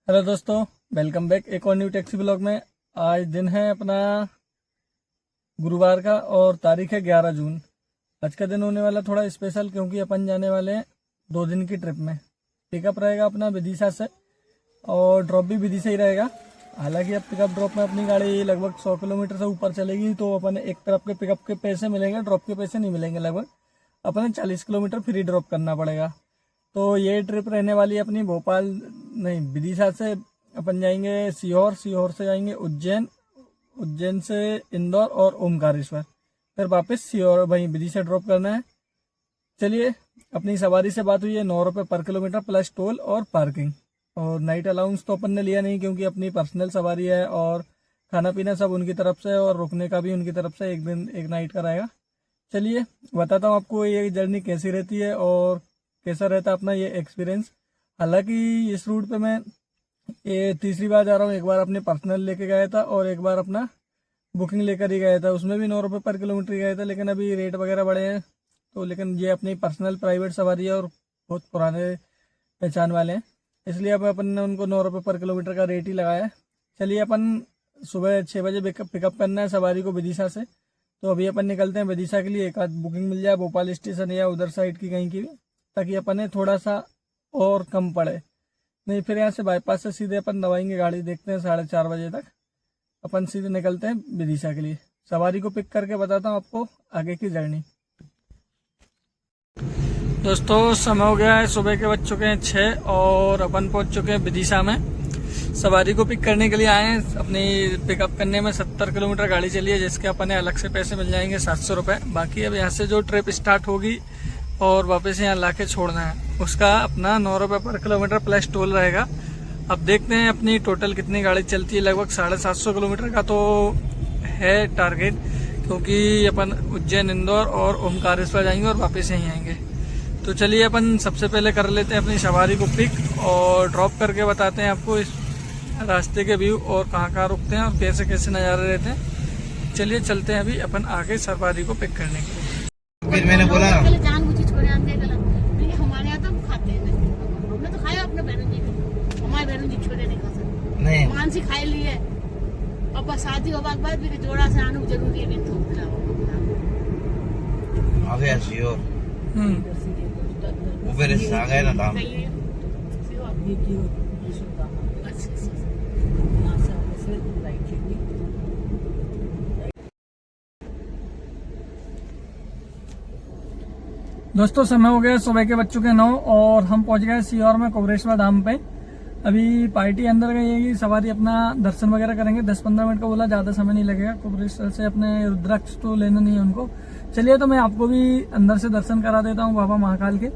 Hello दोस्तों, welcome back एक और न्यू टैक्सी ब्लॉग में। आज दिन है अपना गुरुवार का और तारीख है 11 जून। आज का दिन होने वाला थोड़ा स्पेशल क्योंकि अपन जाने वाले हैं 2 दिन की ट्रिप में। पिकअप रहेगा अपना विदिशा से और ड्रॉप भी विदिशा ही रहेगा। हालांकि अब पिकअप ड्रॉप में अपनी गाड़ी लगभग 100 किलोमीटर से ऊपर चलेगी तो अपन एक तरफ के पिकअप के पैसे मिलेंगे, ड्रॉप के पैसे नहीं मिलेंगे। लगभग अपने 40 किलोमीटर फ्री ड्रॉप करना पड़ेगा। तो ये ट्रिप रहने वाली है अपनी भोपाल नहीं विदिशा से अपन जाएंगे सीहोर, सीहोर से जाएंगे उज्जैन, उज्जैन से इंदौर और ओमकारेश्वर, फिर वापस सीहोर वहीं विदिशा ड्रॉप करना है। चलिए, अपनी सवारी से बात हुई है 9 रुपये पर किलोमीटर प्लस टोल और पार्किंग। और नाइट अलाउंस तो अपन ने लिया नहीं क्योंकि अपनी पर्सनल सवारी है और खाना पीना सब उनकी तरफ से और रुकने का भी उनकी तरफ से एक दिन एक नाइट का रहेगा। चलिए बताता हूँ आपको ये जर्नी कैसी रहती है और कैसा रहता अपना ये एक्सपीरियंस। हालांकि इस रूट पे मैं ये तीसरी बार जा रहा हूँ। एक बार अपने पर्सनल लेके गया था और एक बार अपना बुकिंग लेकर ही गया था, उसमें भी 9 रुपये पर किलोमीटर गया था। लेकिन अभी रेट वगैरह बढ़े हैं तो लेकिन ये अपनी पर्सनल प्राइवेट सवारी है और बहुत पुराने पहचान वाले हैं, इसलिए अब अपन ने उनको 9 रुपये पर किलोमीटर का रेट ही लगाया है। चलिए, अपन सुबह 6 बजे पिकअप करना है सवारी को विदिशा से। तो अभी अपन निकलते हैं विदिशा के लिए। एक आध बुकिंग मिल जाए भोपाल स्टेशन या उधर साइड की कहीं की भी, ताकि अपन थोड़ा सा और कम पड़े। नहीं फिर यहाँ से बाईपास से सीधे अपन दबाएंगे गाड़ी। देखते हैं 4:30 बजे तक अपन सीधे निकलते हैं विदिशा के लिए। सवारी को पिक करके बताता हूँ आपको आगे की जर्नी। दोस्तों, समय हो गया है, सुबह के बज चुके हैं 6 और अपन पहुंच चुके हैं विदिशा में। सवारी को पिक करने के लिए आए हैं। अपनी पिकअप करने में 70 किलोमीटर गाड़ी चली है, जिसके अपने अलग से पैसे मिल जाएंगे 700 रुपये। बाकी अब यहाँ से जो ट्रिप स्टार्ट होगी और वापस यहाँ लाके छोड़ना है, उसका अपना 9 रुपये पर किलोमीटर प्लस टोल रहेगा। अब देखते हैं अपनी टोटल कितनी गाड़ी चलती है। लगभग 750 किलोमीटर का तो है टारगेट, क्योंकि अपन उज्जैन, इंदौर और ओमकारेश्वर जाएंगे और वापस यहीं आएंगे। तो चलिए, अपन सबसे पहले कर लेते हैं अपनी सवारी को पिक और ड्रॉप करके बताते हैं आपको इस रास्ते के व्यू और कहाँ रुकते हैं और कैसे कैसे नज़ारे रहते हैं। चलिए चलते हैं अभी अपन आगे सवारी को पिक करने के लिए। फिर मैंने बोला हमारे यहाँ तो खाते हैं, हमने तो खाया अपने बहनों जी को, हमारे बहनों जी छोटे नहीं खा सकते। नहीं मानसी खाई ली है और बस शादी होने के बाद भी जोड़ा से आना जरूरी है। भी थोक आ गया सीहोर, ऊपर से आ गया ना दाम। दोस्तों, समय हो गया सुबह के बज चुके 9 और हम पहुंच गए सीहोर में कुबरेश्वर धाम पे। अभी पार्टी अंदर गई है, सवारी अपना दर्शन वगैरह करेंगे। 10-15 मिनट का बोला, ज्यादा समय नहीं लगेगा। कुबरेश्वर से अपने रुद्राक्ष तो लेना नहीं है उनको। चलिए, तो मैं आपको भी अंदर से दर्शन करा देता हूँ बाबा महाकाल के,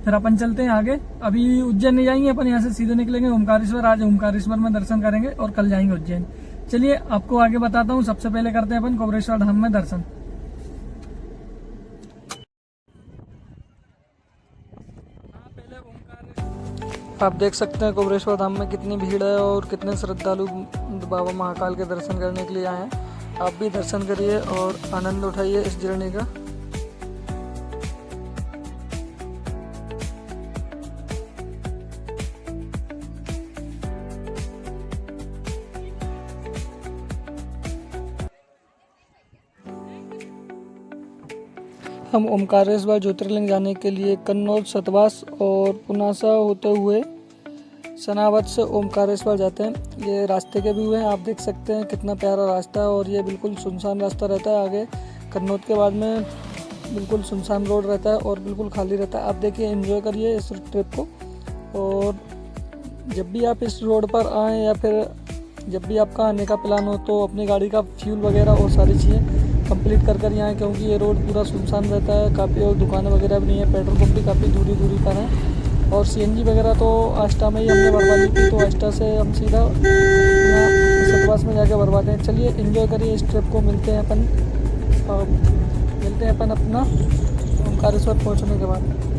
फिर अपन चलते हैं आगे। अभी उज्जैन नहीं जाएंगे अपन, यहाँ से सीधे निकलेंगे ओमकारेश्वर। आज ओमकारेश्वर में दर्शन करेंगे और कल जाएंगे उज्जैन। चलिए, आपको आगे बताता हूँ। सबसे पहले करते हैं अपन कुबरेश्वर धाम में दर्शन। आप देख सकते हैं कुबरेश्वर धाम में कितनी भीड़ है और कितने श्रद्धालु बाबा महाकाल के दर्शन करने के लिए आए हैं। आप भी दर्शन करिए और आनंद उठाइए इस जर्नी का। हम ओमकारेश्वर ज्योतिर्लिंग जाने के लिए कन्नौज, सतवास और पुनासा होते हुए सनावत से ओमकारेश्वर जाते हैं। ये रास्ते के व्यू हैं, आप देख सकते हैं कितना प्यारा रास्ता है और ये बिल्कुल सुनसान रास्ता रहता है। आगे कन्नौज के बाद में बिल्कुल सुनसान रोड रहता है और बिल्कुल खाली रहता है। आप देखिए, एंजॉय करिए इस ट्रिप को। और जब भी आप इस रोड पर आएँ या फिर जब भी आपका आने का प्लान हो तो अपनी गाड़ी का फ्यूल वगैरह और सारी चीज़ें कंप्लीट कर यहाँ, क्योंकि ये रोड पूरा सुनसान रहता है काफ़ी और दुकानें वगैरह भी नहीं है। पेट्रोल पंप भी काफ़ी दूरी पर है और सीएनजी वगैरह तो आष्टा में ही हमने भरवा ली थी, तो आष्टा से हम सीधा सतवास में जाके भरवाते हैं। चलिए, एंजॉय करिए इस ट्रिप को। मिलते हैं अपन अपना ओमकारेश्वर पहुँचने के बाद।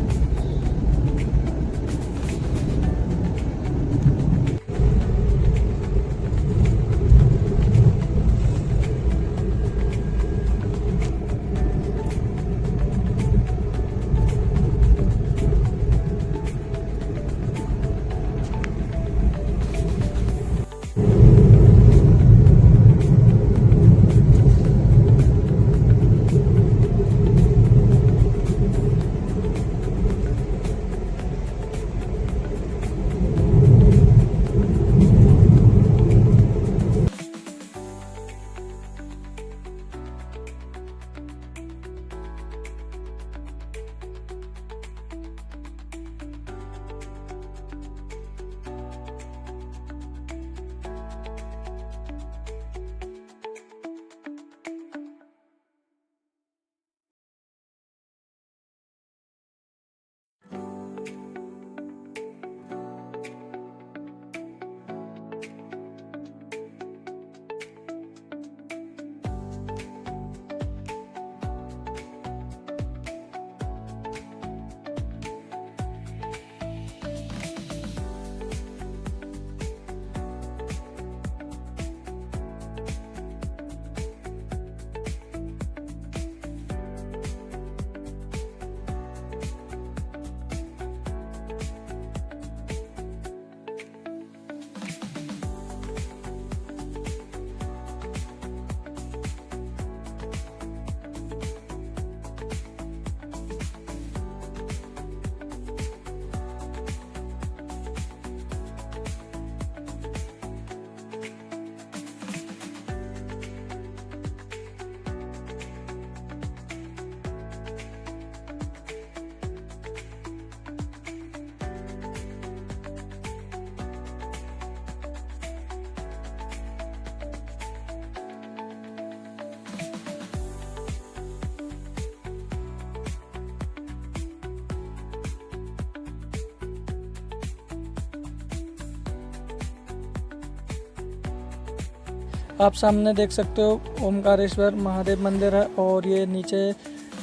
आप सामने देख सकते हो ओमकारेश्वर महादेव मंदिर है और ये नीचे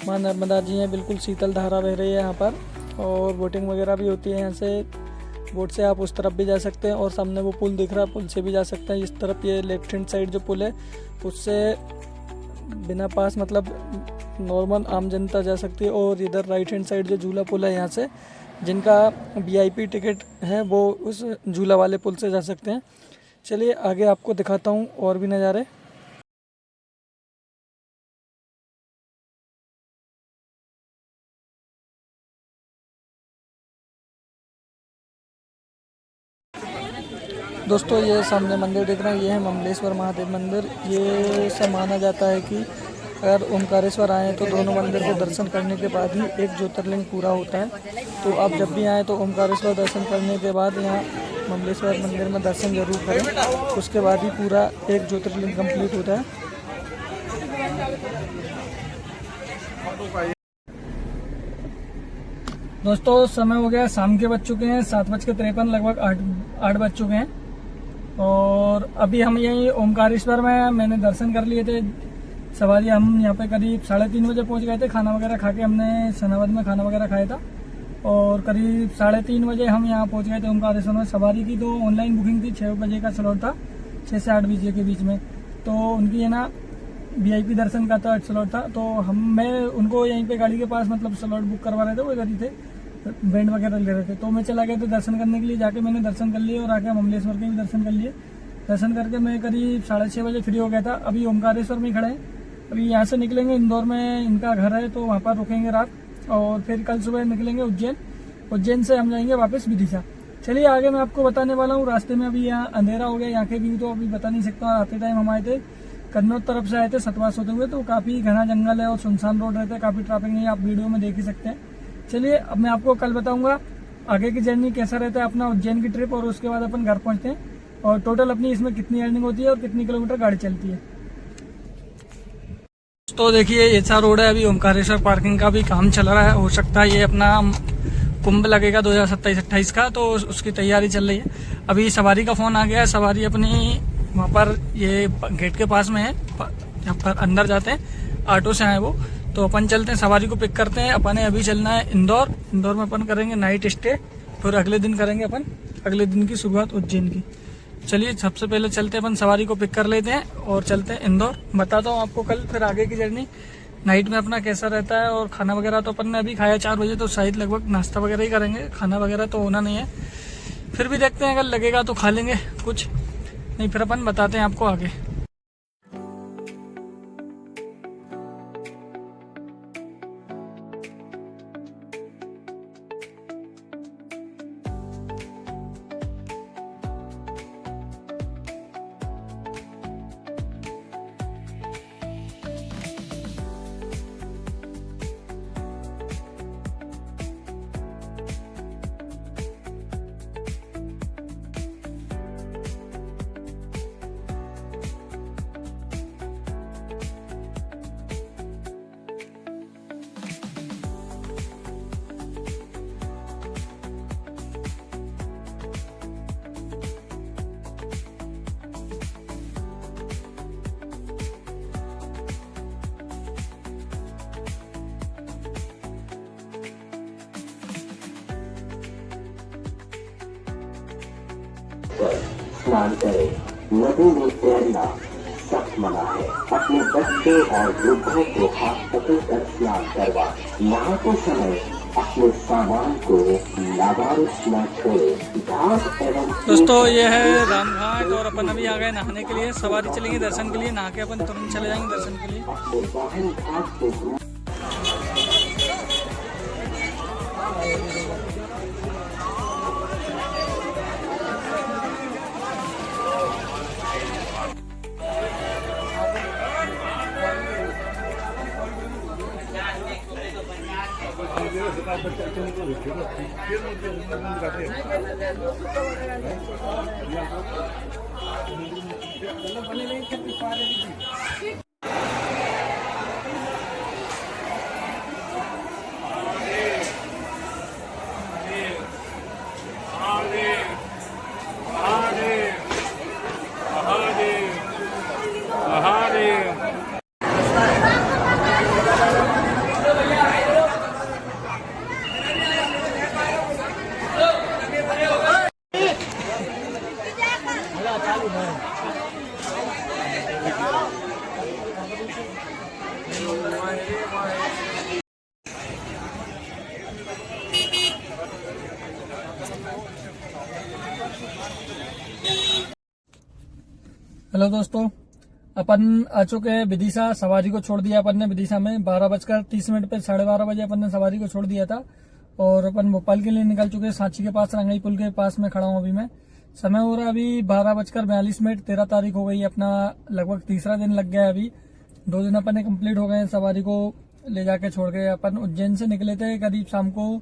माँ नर्मदा जी हैं, बिल्कुल शीतल धारा बह रही है यहाँ पर और बोटिंग वगैरह भी होती है। यहाँ से बोट से आप उस तरफ भी जा सकते हैं और सामने वो पुल दिख रहा है, पुल से भी जा सकते हैं। इस तरफ ये लेफ्ट हैंड साइड जो पुल है उससे बिना पास मतलब नॉर्मल आम जनता जा सकती है और इधर राइट हैंड साइड जो झूला पुल है यहाँ से जिनका VIP टिकट है वो उस झूला वाले पुल से जा सकते हैं। चलिए आगे आपको दिखाता हूँ और भी नज़ारे। दोस्तों ये सामने मंदिर दिख रहा है, ये है ममलेश्वर महादेव मंदिर। ये सब माना जाता है कि अगर ओमकारेश्वर आएँ तो दोनों मंदिर के दर्शन करने के बाद ही एक ज्योतिर्लिंग पूरा होता है। तो आप जब भी आएँ तो ओमकारेश्वर दर्शन करने के बाद यहाँ ममलेश्वर मंदिर में दर्शन जरूर करें, उसके बाद ही पूरा एक ज्योतिर्लिंग कंप्लीट होता है। दोस्तों समय हो गया, शाम के बज चुके हैं 7:53, लगभग 8 बज चुके हैं और अभी हम यहीं ओमकारेश्वर में मैंने दर्शन कर लिए थे। सवारी हम यहाँ पे करीब 3:30 बजे पहुँच गए थे। खाना वगैरह खा के हमने सनावद में खाना वगैरह खाया था और करीब 3:30 बजे हम यहाँ पहुँच गए थे ओमकारेश्वर में। सवारी की तो ऑनलाइन बुकिंग थी, 6 बजे का स्लॉट था, 6 से 8 बजे के बीच में। तो उनकी है ना VIP दर्शन का था स्लॉट था, तो मैं उनको यहीं पे गाड़ी के पास मतलब स्लॉट बुक करवा रहे थे, वो इधर ही थे, बैंड वगैरह ले रहे थे। तो मैं चला गया था दर्शन करने के लिए, जाके मैंने दर्शन कर लिए और आके ममलेश्वर के भी दर्शन कर लिए। दर्शन करके मैं करीब 6:30 बजे फ्री हो गया था। अभी ओमकारेश्वर में खड़े हैं। अभी यहाँ से निकलेंगे, इंदौर में इनका घर है तो वहाँ पर रुकेंगे रात और फिर कल सुबह निकलेंगे उज्जैन से हम जाएंगे वापस विदिशा। चलिए आगे मैं आपको बताने वाला हूँ। रास्ते में अभी यहाँ अंधेरा हो गया, यहाँ के व्यू तो अभी बता नहीं सकता। आते टाइम हम आए थे कन्नौज तरफ से आए थे सतवास होते हुए, तो काफ़ी घना जंगल है और सुनसान रोड रहता है, काफ़ी ट्रैफिक नहीं है, आप वीडियो में देख ही सकते हैं। चलिए अब मैं आपको कल बताऊंगा आगे की जर्नी कैसा रहता है अपना उज्जैन की ट्रिप और उसके बाद अपन घर पहुंचते हैं और टोटल अपनी इसमें कितनी अर्निंग होती है और कितनी किलोमीटर गाड़ी चलती है। तो देखिए ऐसा रोड है, अभी ओमकारेश्वर पार्किंग का भी काम चल रहा है। हो सकता है ये अपना कुंभ लगेगा 2027-28 का, तो उसकी तैयारी चल रही है। अभी सवारी का फोन आ गया है, सवारी अपनी वहाँ पर ये गेट के पास में है, यहाँ पर अंदर जाते हैं, ऑटो से आए वो, तो अपन चलते हैं सवारी को पिक करते हैं। अपन ने अभी चलना है इंदौर में अपन करेंगे नाइट स्टे, फिर अगले दिन करेंगे अपन अगले दिन की शुरुआत उज्जैन की। चलिए सबसे पहले चलते हैं अपन सवारी को पिक कर लेते हैं और चलते हैं इंदौर। बताता हूँ आपको कल फिर आगे की जर्नी नाइट में अपना कैसा रहता है। और खाना वगैरह तो अपन ने अभी खाया 4 बजे, तो शायद लगभग नाश्ता वगैरह ही करेंगे, खाना वगैरह तो होना नहीं है। फिर भी देखते हैं, अगर लगेगा तो खा लेंगे कुछ, नहीं फिर अपन बताते हैं आपको आगे। स्नान करें। नदी में तैरना सख्त मना है। अपने बच्चे और वृद्धों को हाथ पकड़कर स्नान करवा। नहाते समय अपने सामान को लावारिस न छोड़े। घाट एवं दोस्तों ये है रामघाट और अपन अभी आ गए नहाने के लिए। सवारी चलेंगे दर्शन के लिए, नहा के अपन तुरंत चले जाएंगे दर्शन के लिए। अपने वाहन घाट से हेलो दोस्तों, अपन आ चुके हैं विदिशा। सवारी को छोड़ दिया अपन ने विदिशा में 12:30 पे 12:30 बजे अपन ने सवारी को छोड़ दिया था और अपन भोपाल के लिए निकल चुके हैं। सांची के पास रंगाई पुल के पास में खड़ा हूँ अभी मैं। समय हो रहा है अभी 12:42। 13 तारीख हो गई, अपना लगभग तीसरा दिन लग गया है अभी। 2 दिन अपन ने कंप्लीट हो गए हैं सवारी को ले जाके छोड़ के। अपन उज्जैन से निकले थे करीब शाम को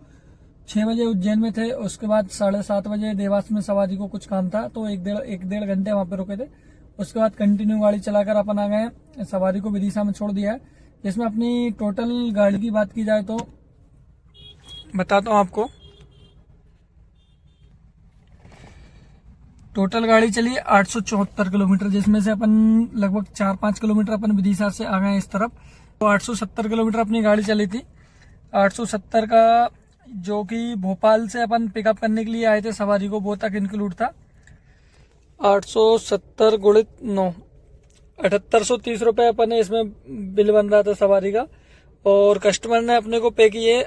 6 बजे उज्जैन में थे। उसके बाद 7:30 बजे देवास में सवारी को कुछ काम था तो एक डेढ़ घंटे वहां पे रुके थे। उसके बाद कंटिन्यू गाड़ी चलाकर अपन आ गए, सवारी को विदिशा में छोड़ दिया है। जिसमें अपनी टोटल गाड़ी की बात की जाए तो बताता हूँ आपको। टोटल गाड़ी चली 874 किलोमीटर, जिसमें से अपन लगभग 4-5 किलोमीटर अपन विदिशा से आ गए इस तरफ। तो 870 किलोमीटर अपनी गाड़ी चली थी। 870 का जो कि भोपाल से अपन पिकअप करने के लिए आए थे सवारी को, वो तक इंक्लूड था। 870 गुणित 9, 7830 रुपए अपन ने इसमें बिल बन रहा था सवारी का। और कस्टमर ने अपने को पे किए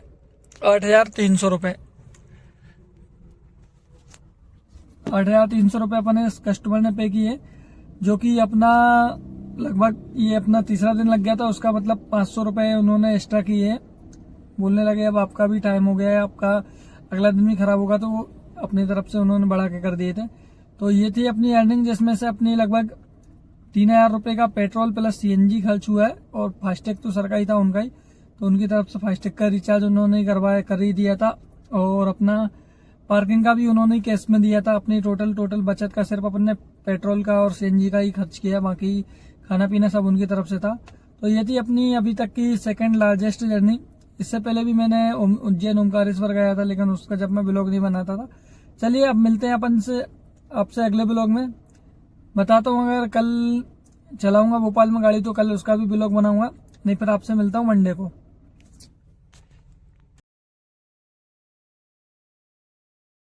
8300 रुपए। 8300 रुपए अपन ने कस्टमर ने पे किए, जो कि अपना लगभग ये अपना तीसरा दिन लग गया था। उसका मतलब 500 रुपए उन्होंने एक्स्ट्रा किए। बोलने लगे अब आपका भी टाइम हो गया है, आपका अगला दिन भी खराब होगा, तो वो अपनी तरफ से उन्होंने बढ़ा के कर दिए थे। तो ये थी अपनी अर्निंग, जिसमें से अपनी लगभग 3000 रुपए का पेट्रोल प्लस सीएनजी खर्च हुआ है। और फास्टैग तो सर का ही था, उनका ही, तो उनकी तरफ से फास्टैग का रिचार्ज उन्होंने कर ही दिया था। और अपना पार्किंग का भी उन्होंने कैश में दिया था। अपनी टोटल बचत का सिर्फ अपन ने पेट्रोल का और सीएनजी का ही खर्च किया, बाकी खाना पीना सब उनकी तरफ से था। तो ये थी अपनी अभी तक की सेकेंड लार्जेस्ट जर्नी। इससे पहले भी मैंने उज्जैन ओमकारेश्वर गया था, लेकिन उसका जब मैं ब्लॉग नहीं बनाता था। चलिए अब मिलते हैं अपन से आपसे अगले ब्लॉग में। बताता हूँ अगर कल चलाऊंगा भोपाल में गाड़ी तो कल उसका भी ब्लॉग बनाऊंगा, नहीं फिर आपसे मिलता हूँ मंडे को।